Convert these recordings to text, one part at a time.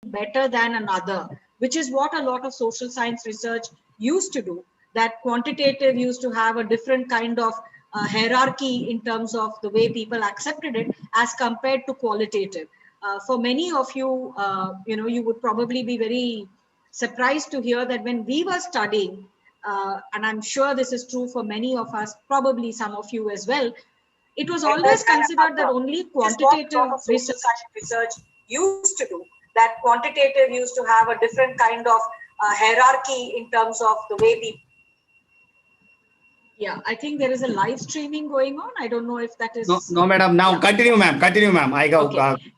better than another, which is what a lot of social science research used to do. That quantitative used to have a different kind of hierarchy in terms of the way people accepted it as compared to qualitative. For many of you, you would probably be very surprised to hear that when we were studying, and I'm sure this is true for many of us, probably some of you as well, it was always considered that only quantitative research used to do. That quantitative used to have a different kind of hierarchy in terms of the way people. Yeah, I think there is a live streaming going on. I don't know if that is. No, madam. Now yeah. Continue, ma'am. Continue, ma'am. I go. Okay.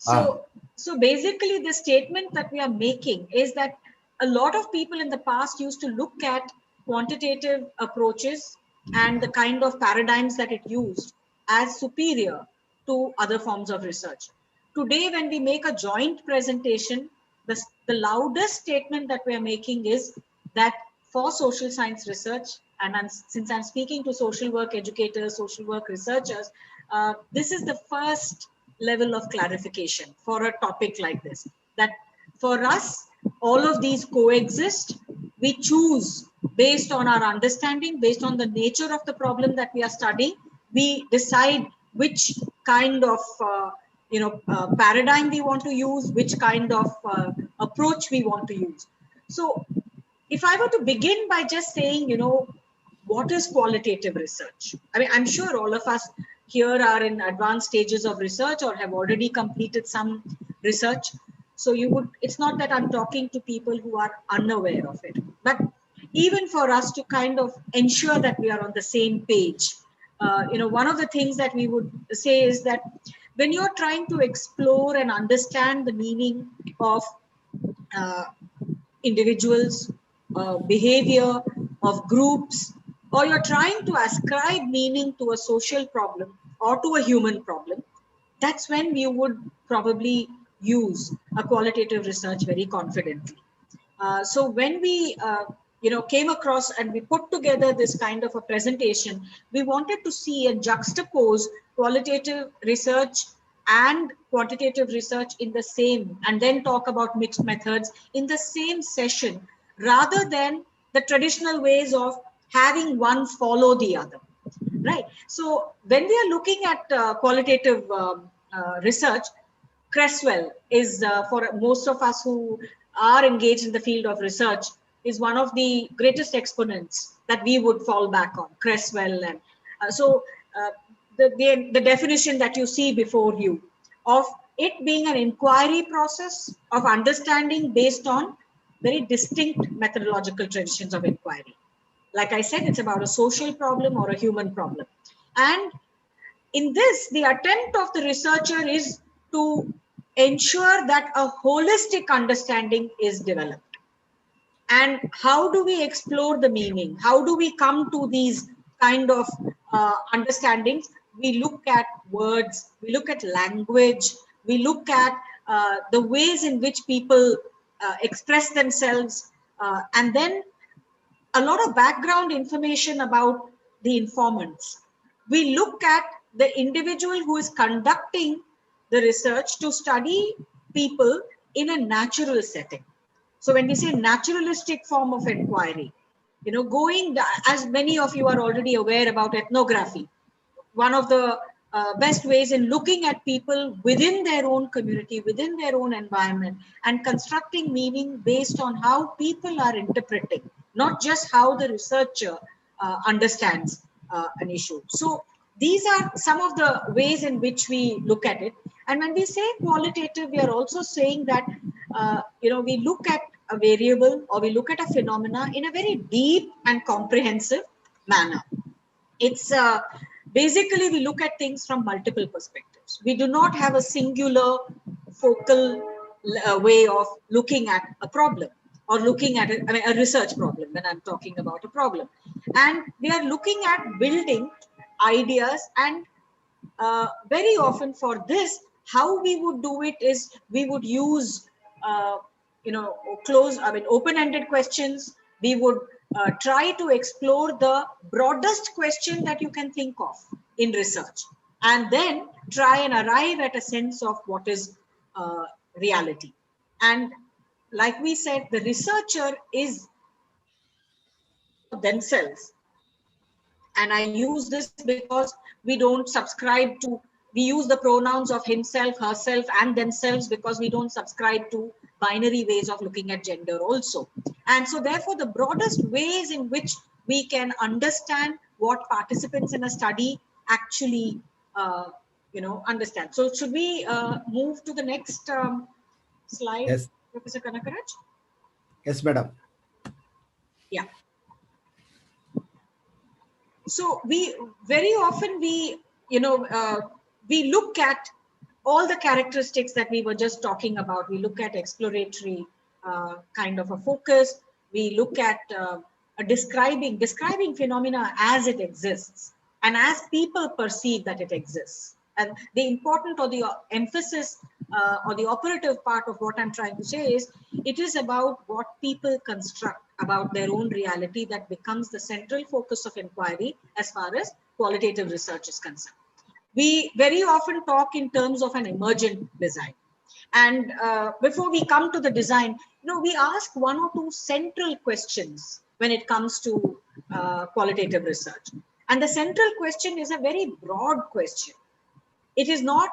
So basically, the statement that we are making is that a lot of people in the past used to look at quantitative approaches and the kind of paradigms that it used as superior to other forms of research. Today, when we make a joint presentation, the loudest statement that we are making is that for social science research, and since I'm speaking to social work educators, social work researchers, this is the first level of clarification for a topic like this, that for us, all of these coexist. We choose based on our understanding, based on the nature of the problem that we are studying. We decide which kind of paradigm we want to use, which kind of approach we want to use. So if I were to begin by just saying, what is qualitative research? I mean, I'm sure all of us here are in advanced stages of research or have already completed some research. So it's not that I'm talking to people who are unaware of it, but even for us to kind of ensure that we are on the same page, one of the things that we would say is that when you're trying to explore and understand the meaning of individuals, behavior of groups, or you're trying to ascribe meaning to a social problem or to a human problem, that's when you would probably use a qualitative research very confidently. So when we came across and we put together this kind of a presentation, we wanted to see and juxtapose qualitative research and quantitative research in the same, and then talk about mixed methods in the same session, rather than the traditional ways of having one follow the other, right? So when we are looking at qualitative research, Cresswell is, for most of us who are engaged in the field of research, is one of the greatest exponents that we would fall back on, Cresswell. And the definition that you see before you of it being an inquiry process of understanding based on very distinct methodological traditions of inquiry. Like I said, it's about a social problem or a human problem. And in this, the attempt of the researcher is to ensure that a holistic understanding is developed. And how do we explore the meaning? How do we come to these kind of understandings? We look at words, we look at language, we look at the ways in which people express themselves, and then a lot of background information about the informants. We look at the individual who is conducting the research to study people in a natural setting. So when we say naturalistic form of inquiry, going, as many of you are already aware about ethnography, one of the best ways in looking at people within their own community, within their own environment, and constructing meaning based on how people are interpreting, not just how the researcher understands an issue. So these are some of the ways in which we look at it. And when we say qualitative, we are also saying that, we look at a variable or we look at a phenomena in a very deep and comprehensive manner. It's basically, we look at things from multiple perspectives. We do not have a singular focal way of looking at a problem or looking at it, a research problem when I'm talking about a problem. And we are looking at building ideas, and very often for this, how we would do it is we would use, open-ended questions. We would try to explore the broadest question that you can think of in research, and then try and arrive at a sense of what is reality. And like we said, the researcher is themselves. And I use this because we don't subscribe to, we use the pronouns of himself, herself, and themselves because we don't subscribe to binary ways of looking at gender also. And so therefore the broadest ways in which we can understand what participants in a study actually understand. So should we move to the next slide, Yes. Professor Kanakaraj? Yes, madam. Yeah. So we very often we look at all the characteristics that we were just talking about. We look at exploratory kind of a focus. We look at describing phenomena as it exists and as people perceive that it exists. And the important, or the emphasis or the operative part of what I'm trying to say is, it is about what people construct about their own reality that becomes the central focus of inquiry as far as qualitative research is concerned. We very often talk in terms of an emergent design. And before we come to the design, we ask one or two central questions when it comes to qualitative research. And the central question is a very broad question. It is not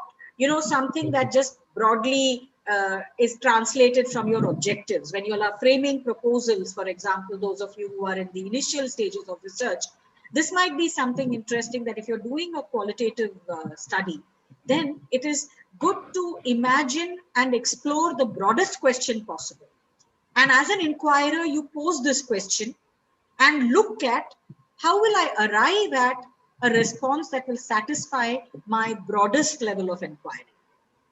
something that just broadly is translated from your objectives when you are framing proposals. For example, those of you who are in the initial stages of research, this might be something interesting, that if you're doing a qualitative study, then it is good to imagine and explore the broadest question possible. And as an inquirer, you pose this question and look at, how will I arrive at a response that will satisfy my broadest level of inquiry?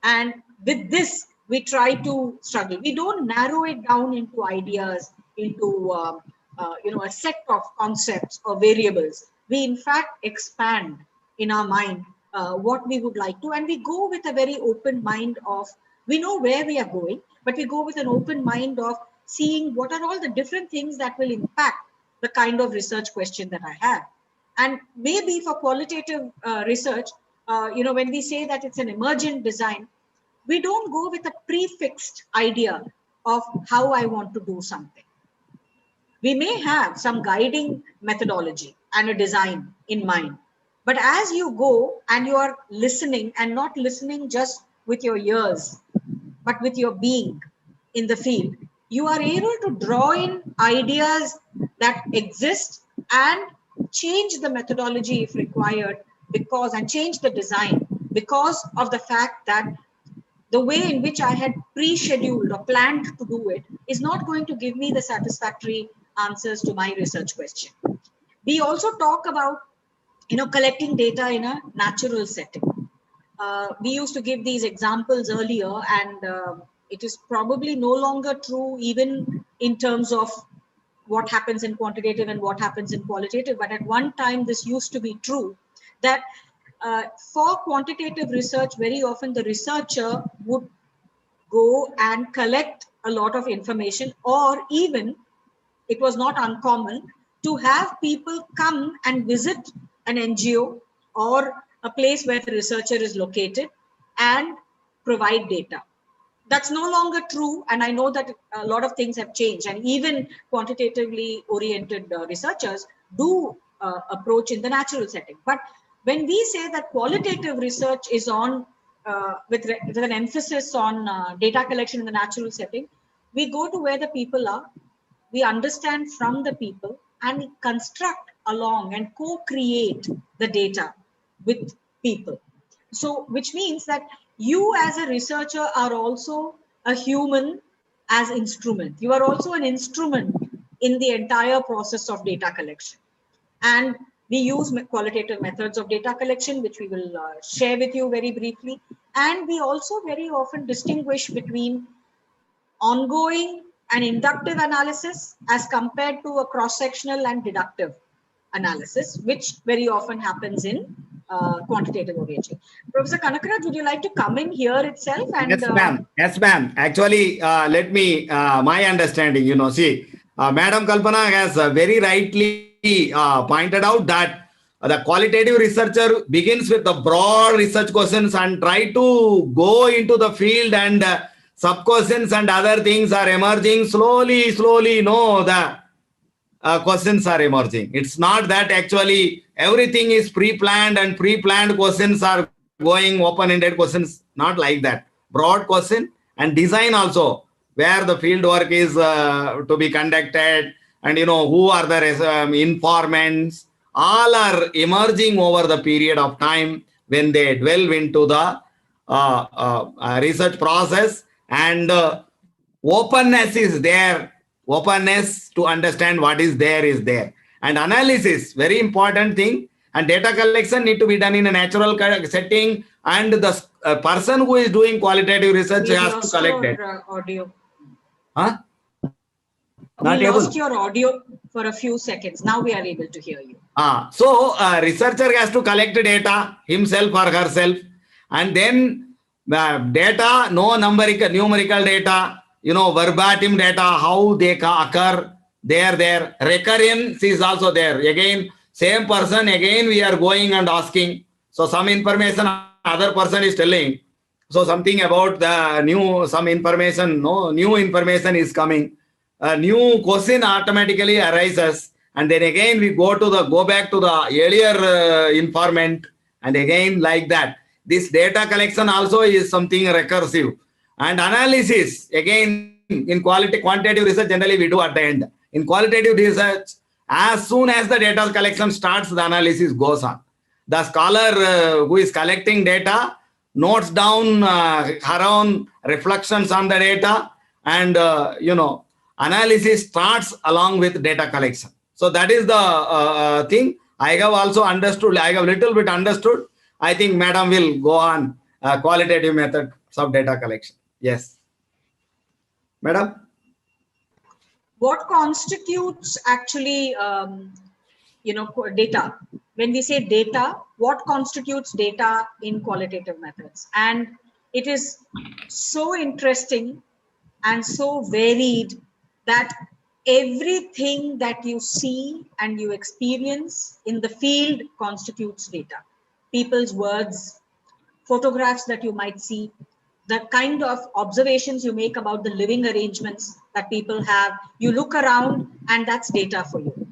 And with this, we try to struggle. We don't narrow it down into ideas, into a set of concepts or variables. We in fact expand in our mind what we would like to, and we go with a very open mind of, we know where we are going, but we go with an open mind of seeing what are all the different things that will impact the kind of research question that I have. And maybe for qualitative research, when we say that it's an emergent design, we don't go with a prefixed idea of how I want to do something. We may have some guiding methodology and a design in mind, but as you go and you are listening, and not listening just with your ears, but with your being in the field, you are able to draw in ideas that exist and change the methodology if required, and change the design because of the fact that the way in which I had pre-scheduled or planned to do it is not going to give me the satisfactory answers to my research question. We also talk about, collecting data in a natural setting. We used to give these examples earlier, and it is probably no longer true even in terms of what happens in quantitative and what happens in qualitative. But at one time, this used to be true, that for quantitative research, very often the researcher would go and collect a lot of information, or even it was not uncommon to have people come and visit an NGO or a place where the researcher is located and provide data. That's no longer true, and I know that a lot of things have changed, and even quantitatively oriented researchers do approach in the natural setting. But when we say that qualitative research is on with an emphasis on data collection in the natural setting, we go to where the people are, we understand from the people, and we construct along and co-create the data with people. So, which means that you as a researcher are also a human as instrument. You are also an instrument in the entire process of data collection. And we use qualitative methods of data collection, which we will share with you very briefly. And we also very often distinguish between ongoing and inductive analysis as compared to a cross-sectional and deductive analysis, which very often happens in quantitative orientation. Professor Kanakaraj, would you like to come in here itself? And Yes, ma'am. Yes, ma'am. Actually, let me, my understanding, see, Madam Kalpana has very rightly pointed out that the qualitative researcher begins with the broad research questions and try to go into the field and sub questions and other things are emerging slowly, slowly. No, the questions are emerging. It's not that actually everything is pre-planned and pre-planned questions are going open-ended questions. Not like that. Broad question and design also, where the field work is to be conducted, and who are the informants. All are emerging over the period of time when they delve into the research process, and openness is there. Openness to understand what is there, and analysis, very important thing. And data collection need to be done in a natural setting, and the person who is doing qualitative research We has to lost collect your it. audio. Huh? We Not able. lost your audio for a few seconds. Now we are able to hear you. So researcher has to collect data himself or herself, and then data, no numerical data, verbatim data, how they occur, they are there. Recurrence is also there. Again, same person, again we are going and asking. So some information other person is telling. So something about the some information, no new information is coming. A new question automatically arises, and then again we go back to the earlier informant, and again like that. This data collection also is something recursive, and analysis again in quantitative research generally we do at the end. In qualitative research, as soon as the data collection starts, the analysis goes on. The scholar who is collecting data notes down her own reflections on the data, and analysis starts along with data collection. So that is the thing. I have also understood. I have little bit understood. I think Madam will go on qualitative method of data collection. Yes, Madam. What constitutes actually, data? When we say data, what constitutes data in qualitative methods? And it is so interesting and so varied that everything that you see and you experience in the field constitutes data. People's words, photographs that you might see, the kind of observations you make about the living arrangements that people have, you look around and that's data for you.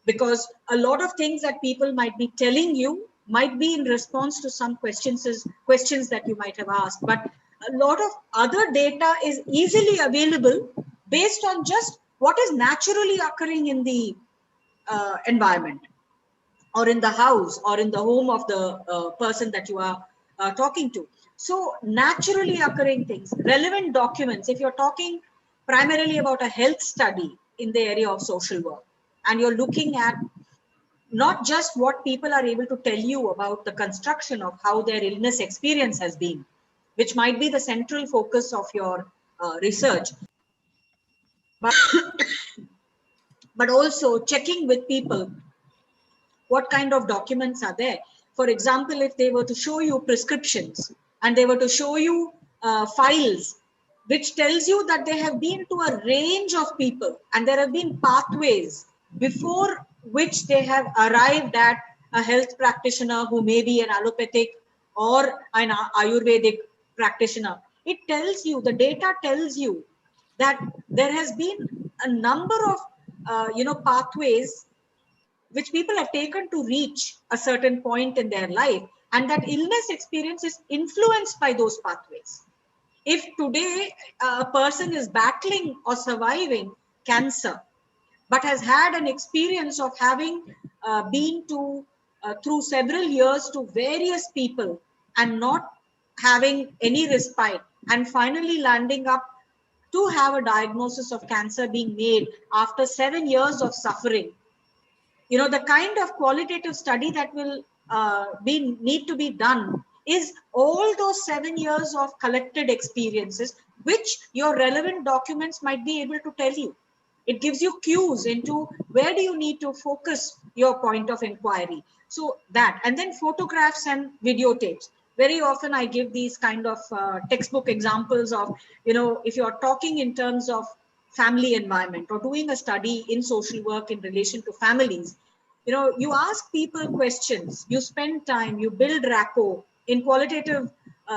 Because a lot of things that people might be telling you might be in response to some questions that you might have asked, but a lot of other data is easily available based on just what is naturally occurring in the environment, or in the house, or in the home of the person that you are talking to. So naturally occurring things, relevant documents, if you're talking primarily about a health study in the area of social work, and you're looking at not just what people are able to tell you about the construction of how their illness experience has been, which might be the central focus of your research, but, but also checking with people what kind of documents are there. For example, if they were to show you prescriptions and they were to show you files, which tells you that they have been to a range of people and there have been pathways before which they have arrived at a health practitioner who may be an allopathic or an Ayurvedic practitioner. It tells you, the data tells you that there has been a number of pathways which people have taken to reach a certain point in their life, and that illness experience is influenced by those pathways. If today a person is battling or surviving cancer, but has had an experience of having been to through several years to various people and not having any respite, and finally landing up to have a diagnosis of cancer being made after 7 years of suffering, the kind of qualitative study that will need to be done is all those 7 years of collected experiences, which your relevant documents might be able to tell you. It gives you cues into where do you need to focus your point of inquiry. So that, and then photographs and videotapes. Very often I give these kind of textbook examples of, if you're talking in terms of family environment or doing a study in social work in relation to families, you ask people questions, you spend time, you build rapport. In qualitative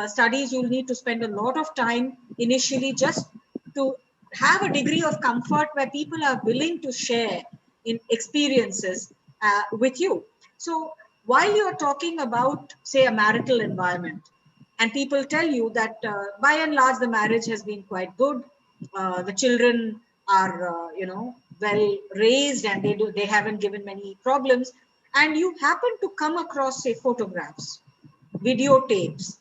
studies, you'll need to spend a lot of time initially just to have a degree of comfort where people are willing to share in experiences with you. So while you're talking about, say, a marital environment, and people tell you that by and large the marriage has been quite good, the children are well raised, and they haven't given many problems, and you happen to come across, say, photographs, videotapes,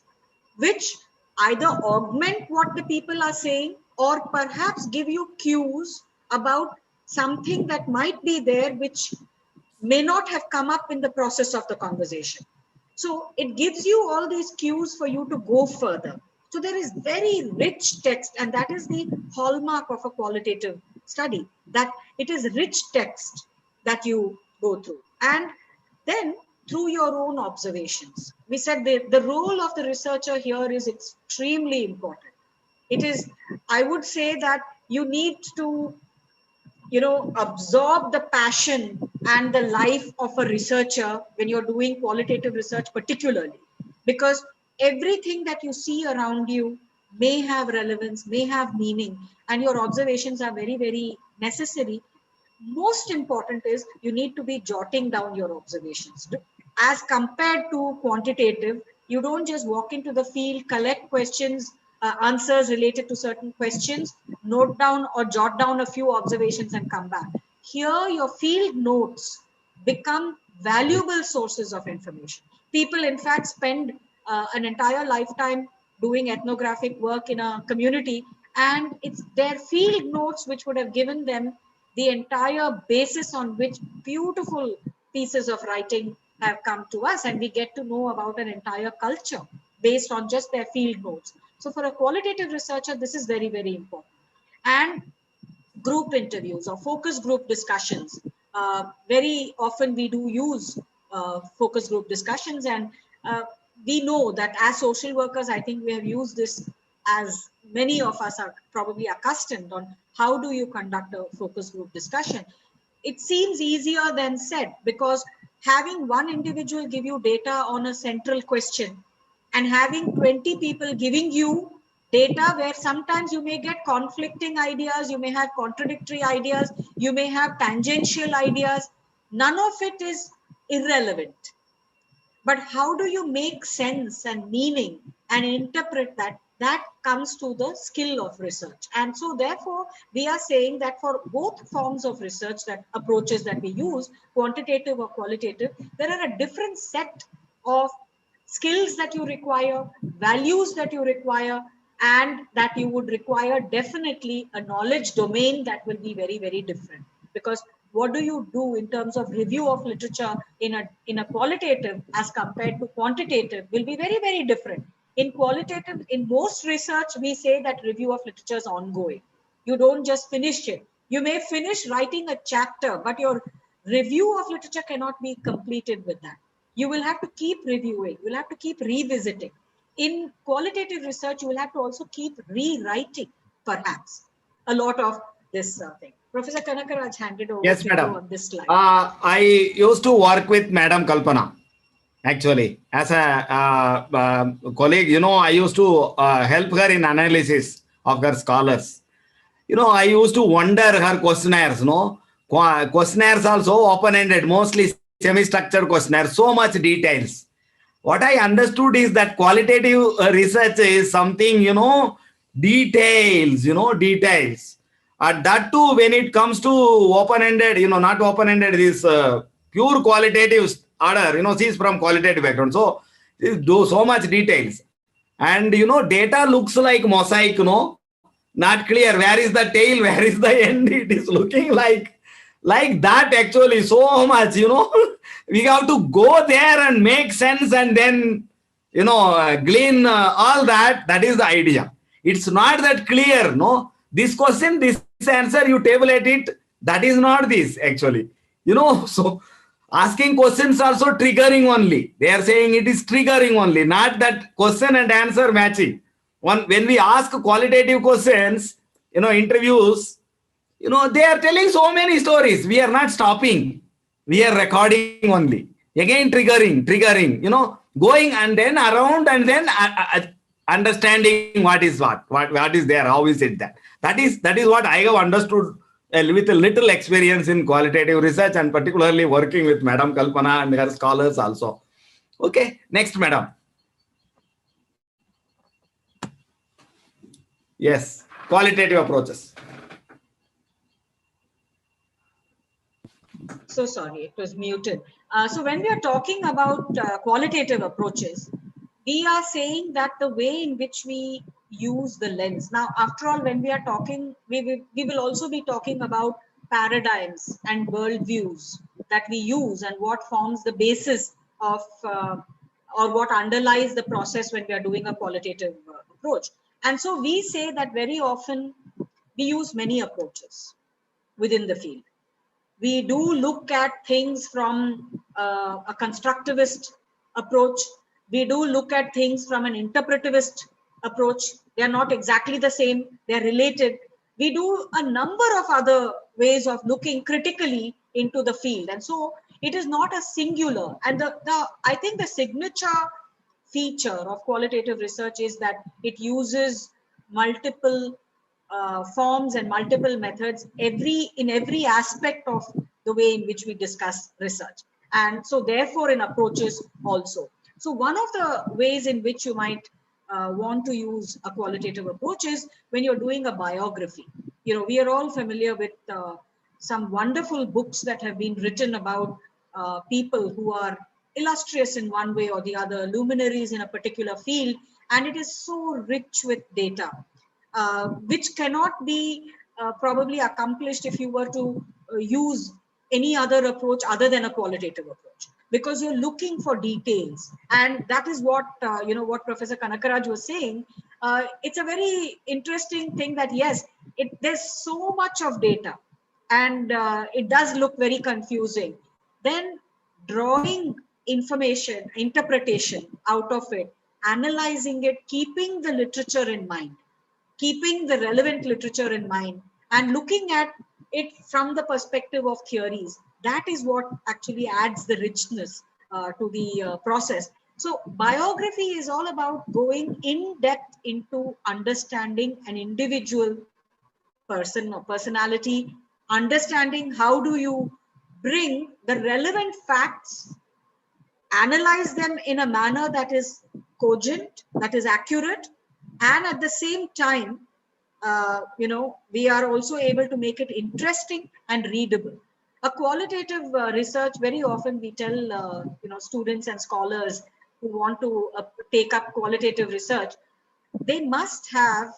which either augment what the people are saying or perhaps give you cues about something that might be there which may not have come up in the process of the conversation. So it gives you all these cues for you to go further. So there is very rich text, and that is the hallmark of a qualitative study, that it is rich text that you go through. And then through your own observations. We said the role of the researcher here is extremely important. It is, I would say that you need to absorb the passion and the life of a researcher when you're doing qualitative research, particularly because everything that you see around you may have relevance, may have meaning, and your observations are very, very necessary. Most important is you need to be jotting down your observations. As compared to quantitative, you don't just walk into the field, collect questions, answers related to certain questions, note down or jot down a few observations and come back. Here, your field notes become valuable sources of information. People, in fact, spend an entire lifetime doing ethnographic work in a community, and it's their field notes which would have given them the entire basis on which beautiful pieces of writing have come to us, and we get to know about an entire culture based on just their field notes. So for a qualitative researcher, this is very, very important. And group interviews or focus group discussions. Very often we do use focus group discussions, and we know that as social workers, I think we have used this, as many of us are probably accustomed, on how do you conduct a focus group discussion. It seems easier than said, because having one individual give you data on a central question and having 20 people giving you data where sometimes you may get conflicting ideas, you may have contradictory ideas, you may have tangential ideas, none of it is irrelevant. But how do you make sense and meaning and interpret that? That comes to the skill of research. And so therefore, we are saying that for both forms of research, that approaches that we use, quantitative or qualitative, there are a different set of skills that you require, values that you require, and that you would require definitely a knowledge domain that will be very, very different. Because what do you do in terms of review of literature in a qualitative as compared to quantitative will be very, very different. In qualitative, in most research, we say that review of literature is ongoing. You don't just finish it. You may finish writing a chapter, but your review of literature cannot be completed with that. You will have to keep reviewing. You'll have to keep revisiting. In qualitative research, you will have to also keep rewriting, perhaps, a lot of this thing. Professor Kanakaraj, handed over Yes, to you madam. on this slide. I used to work with Madam Kalpana, actually, as a colleague. I used to help her in analysis of her scholars. I used to wonder her questionnaires. Questionnaires also open-ended, mostly semi-structured questionnaires, so much details. What I understood is that qualitative research is something, details, details. And that too, when it comes to open-ended, not open-ended, this pure qualitative order, she's from qualitative background. So, do so much details. And, data looks like mosaic, not clear. Where is the tail? Where is the end? It is looking like that actually so much, we have to go there and make sense and then, glean all that. That is the idea. It's not that clear, no? This question, this answer, you tabulate it. That is not this actually, so asking questions also triggering only. They are saying it is triggering only, not that question and answer matching. When we ask qualitative questions, interviews, they are telling so many stories. We are not stopping. We are recording only. Again, triggering, going and then around and then understanding what is what is there, how is it that. That is what I have understood with a little experience in qualitative research, and particularly working with Madam Kalpana and her scholars also. Okay, next, Madam. Yes, qualitative approaches. So sorry, it was muted. So when we are talking about qualitative approaches, we are saying that the way in which we use the lens. Now, after all, when we are talking, we will also be talking about paradigms and worldviews that we use and what forms the basis of or what underlies the process when we are doing a qualitative approach. And so we say that very often we use many approaches within the field. We do look at things from a constructivist approach. We do look at things from an interpretivist approach. They are not exactly the same, they are related. We do a number of other ways of looking critically into the field. And so it is not a singular. And I think the signature feature of qualitative research is that it uses multiple forms and multiple methods in every aspect of the way in which we discuss research, and so therefore in approaches also. So one of the ways in which you might want to use a qualitative approach is when you're doing a biography. You know, we are all familiar with some wonderful books that have been written about people who are illustrious in one way or the other, luminaries in a particular field, and it is so rich with data, which cannot be probably accomplished if you were to use any other approach other than a qualitative approach, because you're looking for details. And that is what, what Professor Kanakaraj was saying. It's a very interesting thing that, yes, there's so much of data and it does look very confusing. Then drawing information, interpretation out of it, analyzing it, keeping the literature in mind, keeping the relevant literature in mind, and looking at it from the perspective of theories. That is what actually adds the richness to the process. So biography is all about going in depth into understanding an individual person or personality, understanding how do you bring the relevant facts, analyze them in a manner that is cogent, that is accurate, and at the same time, we are also able to make it interesting and readable. A qualitative research, very often we tell students and scholars who want to take up qualitative research, they must have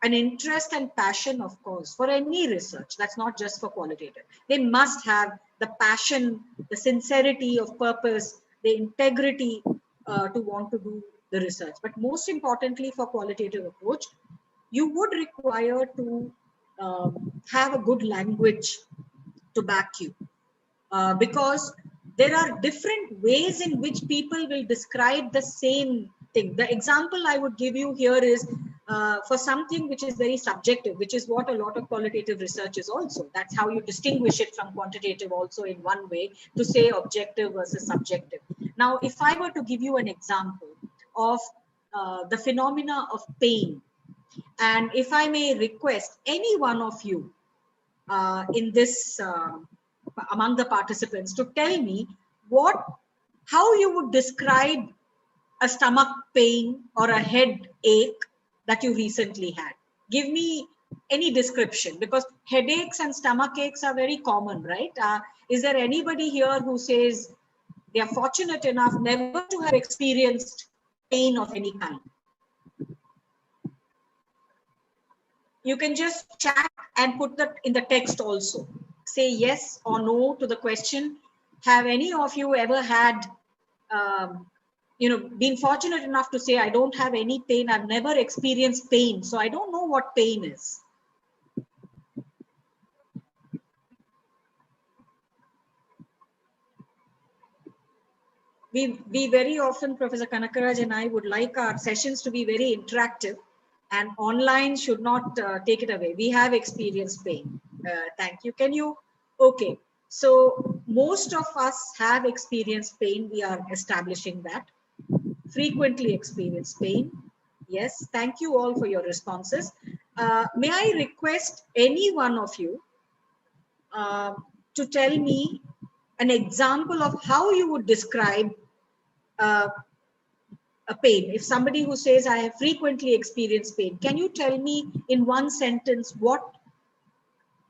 an interest and passion, of course, for any research. That's not just for qualitative. They must have the passion, the sincerity of purpose, the integrity to want to do the research. But most importantly, for qualitative approach, you would require to have a good language to back you, because there are different ways in which people will describe the same thing. The example I would give you here is for something which is very subjective, which is what a lot of qualitative research is also. That's how you distinguish it from quantitative also, in one way, to say objective versus subjective. Now, if I were to give you an example of the phenomena of pain, and if I may request any one of you in this, among the participants, to tell me how you would describe a stomach pain or a headache that you recently had. Give me any description, because headaches and stomach aches are very common, right? Is there anybody here who says they are fortunate enough never to have experienced pain of any kind? You can just chat and put that in the text also. Say yes or no to the question. Have any of you ever had, been fortunate enough to say, I don't have any pain, I've never experienced pain, so I don't know what pain is. We very often, Professor Kanakaraj and I, would like our sessions to be very interactive, and online should not take it away. We have experienced pain. Thank you. Can you? Okay. So most of us have experienced pain. We are establishing that. Frequently experience pain. Yes, thank you all for your responses. May I request any one of you uh, to tell me an example of how you would describe uh, a pain? If somebody who says, I have frequently experienced pain, can you tell me in one sentence what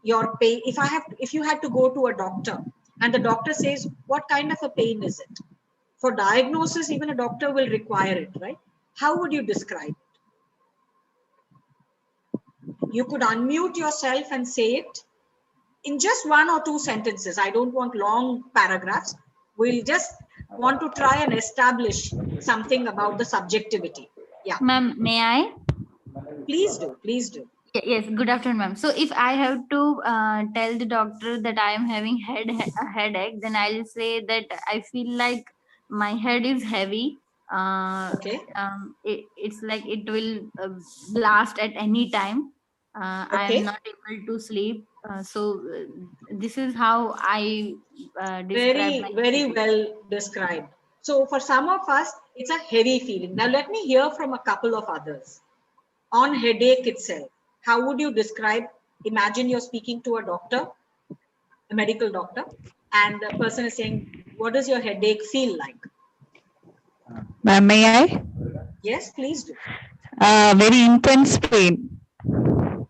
your pain, if you had to go to a doctor and the doctor says, what kind of a pain is it? For diagnosis, even a doctor will require it, right? How would you describe it? You could unmute yourself and say it in just one or two sentences. I don't want long paragraphs. We'll just want to try and establish something about the subjectivity. Yeah, Ma'am, may I? please do. Please do. Yes, good afternoon, ma'am. So if I have to tell the doctor that I am having a headache, then I'll say that I feel like my head is heavy. Okay. It's like it will blast at any time. I am Okay. not able to sleep. This is how I describe my Very, very headache. well described. So for some of us, it's a heavy feeling. Now let me hear from a couple of others. On headache itself, how would you describe? Imagine you're speaking to a doctor, a medical doctor, and the person is saying, what does your headache feel like? May I? Yes, please do. Very intense pain.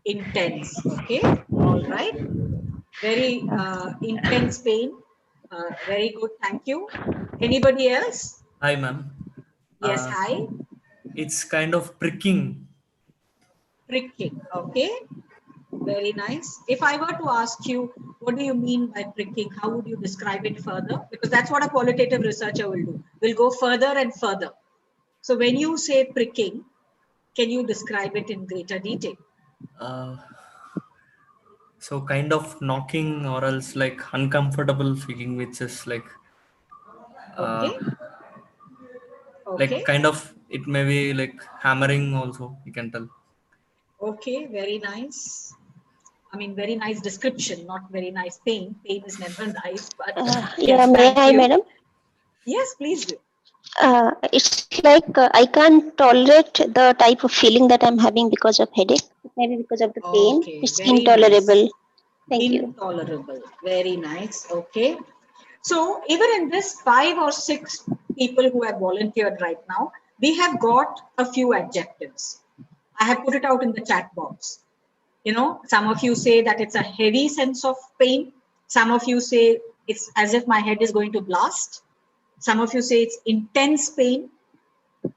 Intense. Okay. All right. Very intense pain. Very good. Thank you. Anybody else? Hi, ma'am. Yes. Uh, Hi. it's kind of pricking. Pricking. Okay. Very nice. If I were to ask you, what do you mean by pricking? How would you describe it further? Because that's what a qualitative researcher will do. We'll go further and further. So when you say pricking, can you describe it in greater detail? Uh, so kind of knocking or else like uncomfortable feeling, which is uh, Okay. like Okay. kind of it may be like hammering also. You can tell. Okay. Very nice. I mean, very nice description, not very nice pain. Pain is never nice, but Yeah, yes, may thank I, you. madam? Yes, please do. It's like I can't tolerate the type of feeling that I'm having because of headache, maybe because of the pain. Okay, It's very nice. intolerable. Thank you. Intolerable. Very nice. Okay. So even in this 5 or 6 people who have volunteered right now, we have got a few adjectives. I have put it out in the chat box. You know, some of you say that it's a heavy sense of pain. Some of you say it's as if my head is going to blast. Some of you say it's intense pain,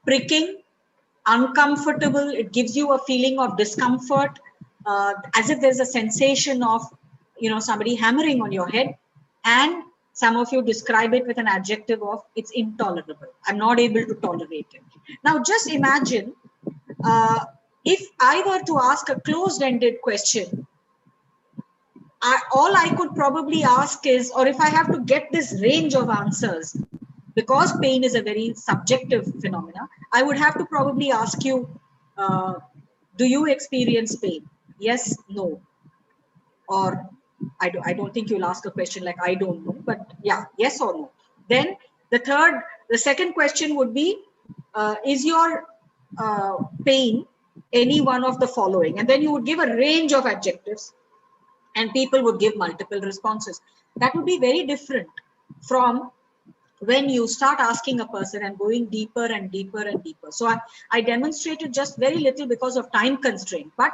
pricking, uncomfortable. It gives you a feeling of discomfort, as if there's a sensation of, somebody hammering on your head. And some of you describe it with an adjective of it's intolerable. I'm not able to tolerate it. Now, just imagine if I were to ask a closed-ended question. All I could probably ask is, or if I have to get this range of answers, because pain is a very subjective phenomena, I would have to probably ask you, uh, do you experience pain? Yes, no. Or I don't think you'll ask a question like, I don't know, but yeah, yes or no. Then the second question would be, is your pain any one of the following? And then you would give a range of adjectives and people would give multiple responses. That would be very different from when you start asking a person and going deeper and deeper and deeper. So I demonstrated just very little because of time constraint, but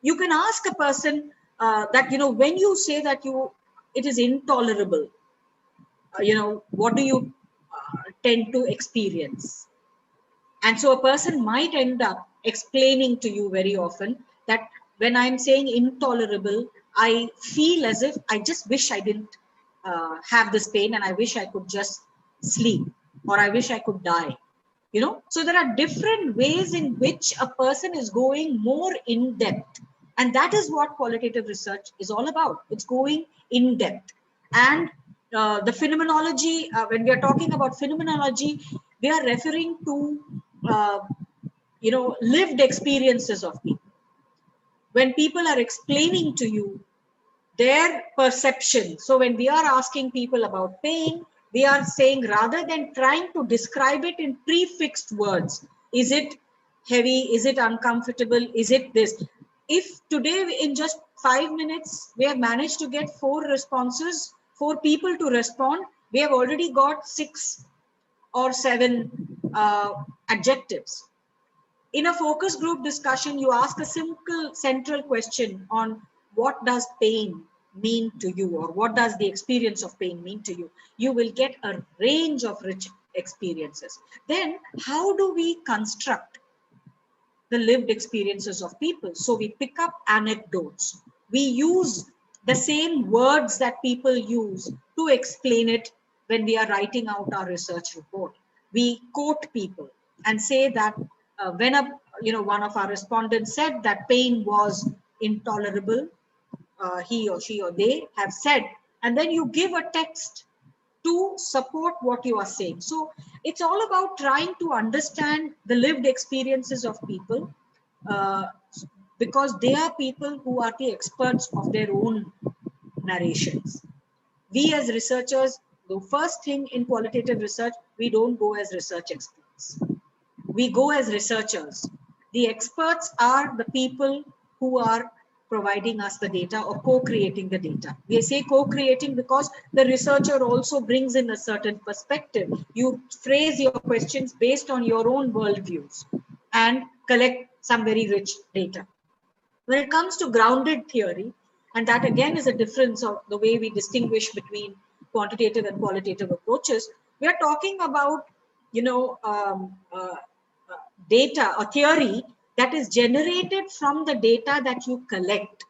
you can ask a person that, when you say that it is intolerable, what do you tend to experience? And so a person might end up explaining to you very often that when I'm saying intolerable, I feel as if I just wish I didn't have this pain and I wish I could just sleep or I wish I could die. So there are different ways in which a person is going more in depth. And that is what qualitative research is all about. It's going in depth. And the phenomenology, when we are talking about phenomenology, we are referring to uh, lived experiences of people. When people are explaining to you their perception, so when we are asking people about pain, we are saying, rather than trying to describe it in prefixed words, is it heavy? Is it uncomfortable? Is it this? If today in just 5 minutes, we have managed to get 4 responses, 4 people to respond, we have already got 6 or 7 adjectives. In a focus group discussion, you ask a simple central question on what does pain mean to you, or what does the experience of pain mean to you. You will get a range of rich experiences. Then how do we construct the lived experiences of people? So we pick up anecdotes. We use the same words that people use to explain it when we are writing out our research report. We quote people and say that when one of our respondents said that pain was intolerable, he or she or they have said, and then you give a text to support what you are saying. So it's all about trying to understand the lived experiences of people, uh, because they are people who are the experts of their own narrations. We as researchers, the first thing in qualitative research, we don't go as research experts. We go as researchers. The experts are the people who are providing us the data or co-creating the data. We say co-creating because the researcher also brings in a certain perspective. You phrase your questions based on your own worldviews and collect some very rich data. When it comes to grounded theory, and that again is a difference of the way we distinguish between quantitative and qualitative approaches, we are talking about, data or theory that is generated from the data that you collect.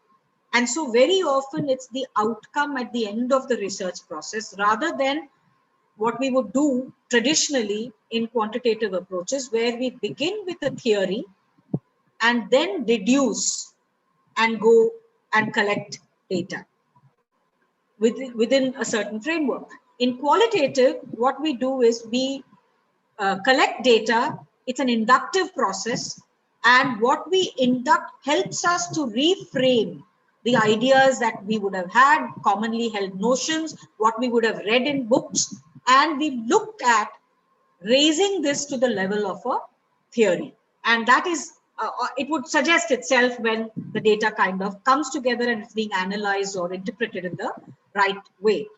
And so very often it's the outcome at the end of the research process, rather than what we would do traditionally in quantitative approaches, where we begin with a theory and then deduce and go and collect data within a certain framework. In qualitative, what we do is we collect data. It's an inductive process, and what we induct helps us to reframe the ideas that we would have had, commonly held notions, what we would have read in books, and we looked at raising this to the level of a theory. And that is, it would suggest itself when the data kind of comes together and it's being analyzed or interpreted in the right way.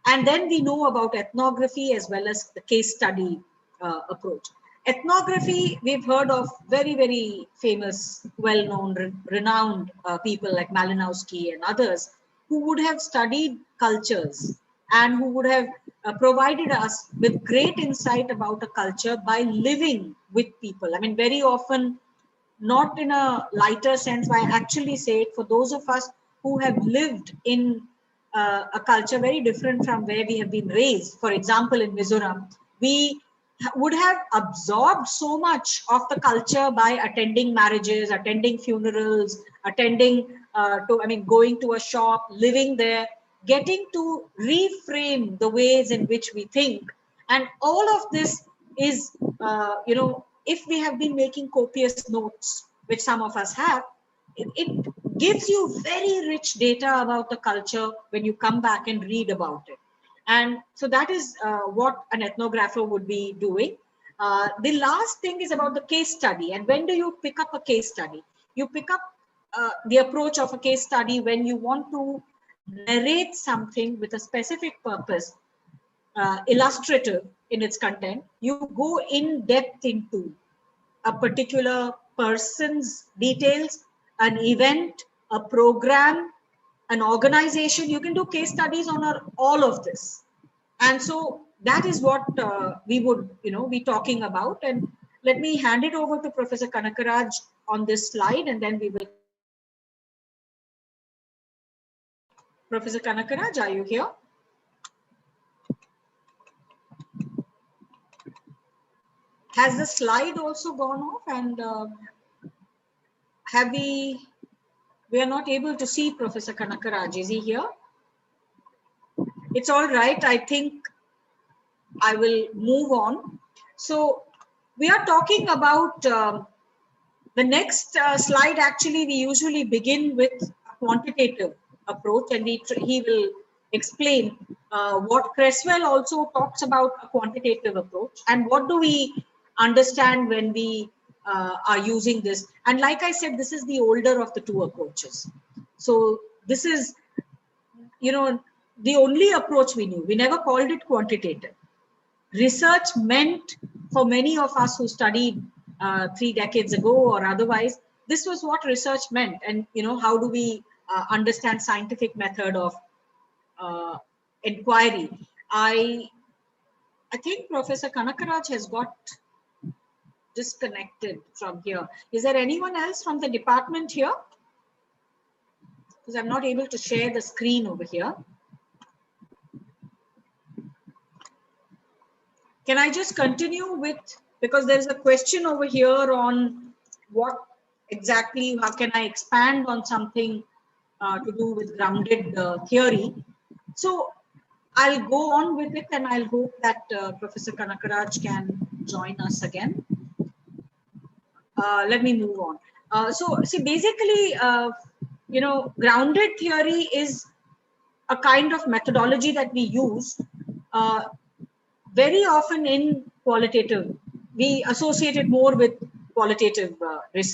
And then we know about ethnography as well as the case study approach. Ethnography, we've heard of very, very famous, well-known, renowned people like Malinowski and others who would have studied cultures and who would have provided us with great insight about a culture by living with people. I mean, very often, not in a lighter sense, but I actually say it for those of us who have lived in a culture very different from where we have been raised. For example, in Mizoram, we would have absorbed so much of the culture by attending marriages, attending funerals, going to a shop, living there, getting to reframe the ways in which we think. And all of this is, if we have been making copious notes, which some of us have, it gives you very rich data about the culture when you come back and read about it. And so that is what an ethnographer would be doing. The last thing is about the case study. And when do you pick up a case study? You pick up the approach of a case study when you want to narrate something with a specific purpose, illustrative in its content. You go in depth into a particular person's details, an event, a program, an organization. You can do case studies on all of this. And so that is what we would be talking about. And let me hand it over to Professor Kanakaraj on this slide, and then we will. Professor Kanakaraj, are you here? Has the slide also gone off? And we are not able to see Professor Kanakaraj. Is he here? It's all right. I think I will move on. So we are talking about the next slide. Actually, we usually begin with a quantitative approach, and he will explain what Creswell also talks about a quantitative approach, and what do we understand when we are using this. And like I said, this is the older of the two approaches. So this is, the only approach we knew. We never called it quantitative. Research meant, for many of us who studied 3 decades ago or otherwise, this was what research meant. And, how do we understand scientific method of inquiry? I think Professor Kanakaraj has got disconnected from here. Is there anyone else from the department here? Because I'm not able to share the screen over here. Can I just continue with, because there's a question over here on what exactly, how can I expand on something to do with grounded theory. So I'll go on with it, and I'll hope that Professor Kanakaraj can join us again. Let me move on. So see, basically, grounded theory is a kind of methodology that we use very often in qualitative. We associate it more with qualitative research.